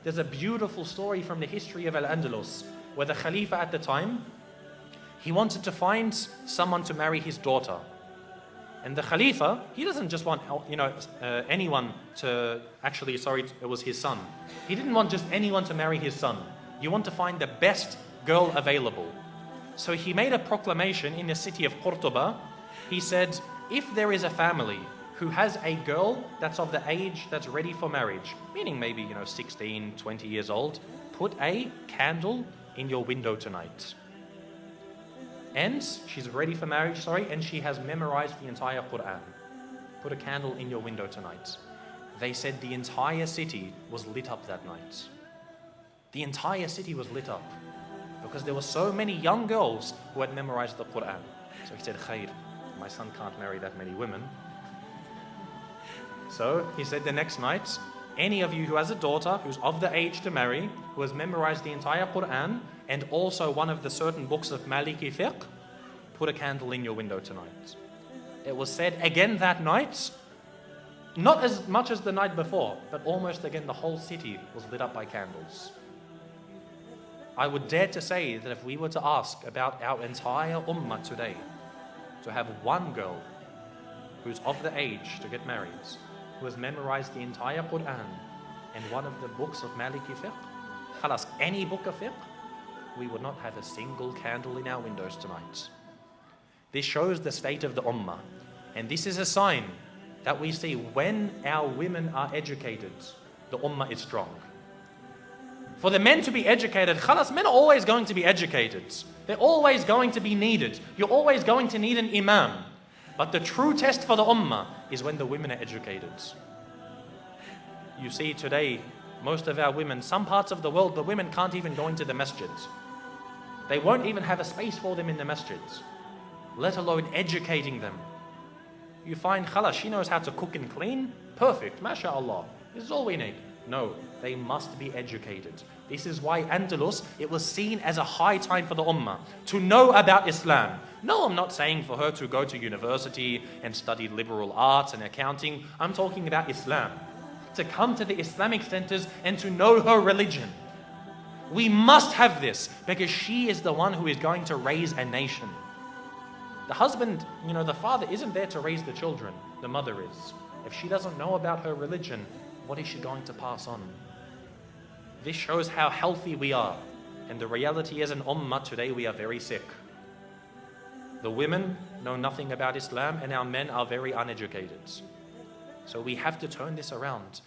there's a beautiful story from the history of Al-Andalus, where the Khalifa at the time, he wanted to find someone to marry his daughter. And the Khalifa, he doesn't just want, anyone to, it was his son. He didn't want just anyone to marry his son. You want to find the best girl available. So he made a proclamation in the city of Cordoba. He said, if there is a family who has a girl that's of the age that's ready for marriage, meaning maybe, 16, 20 years old, put a candle in your window tonight. And she's ready for marriage, and she has memorized the entire Quran. Put a candle in your window tonight. They said the entire city was lit up that night. The entire city was lit up because there were so many young girls who had memorized the Quran. So he said, Khair, my son can't marry that many women. So he said the next night, any of you who has a daughter who's of the age to marry, who has memorized the entire Quran and also one of the certain books of Maliki fiqh, put a candle in your window tonight. It was said again that night, not as much as the night before, but almost again the whole city was lit up by candles. I would dare to say that if we were to ask about our entire ummah today, to have one girl who's of the age to get married, who has memorized the entire Quran and one of the books of Maliki fiqh, khalas, any book of fiqh, we would not have a single candle in our windows tonight. This shows the state of the ummah. And this is a sign that we see when our women are educated, the ummah is strong. For the men to be educated, khalas, men are always going to be educated. They're always going to be needed. You're always going to need an imam. But the true test for the ummah is when the women are educated. You see today, most of our women, some parts of the world, the women can't even go into the masjids. They won't even have a space for them in the masjids, let alone educating them. You find, khalas, she knows how to cook and clean, perfect, mashallah, this is all we need. No, they must be educated. This is why Andalus, it was seen as a high time for the ummah to know about Islam. No, I'm not saying for her to go to university and study liberal arts and accounting. I'm talking about Islam. To come to the Islamic centers and to know her religion. We must have this because she is the one who is going to raise a nation. The husband, the father isn't there to raise the children. The mother is. If she doesn't know about her religion, what is she going to pass on? This shows how healthy we are. And the reality is, in ummah today, we are very sick. The women know nothing about Islam and our men are very uneducated. So we have to turn this around.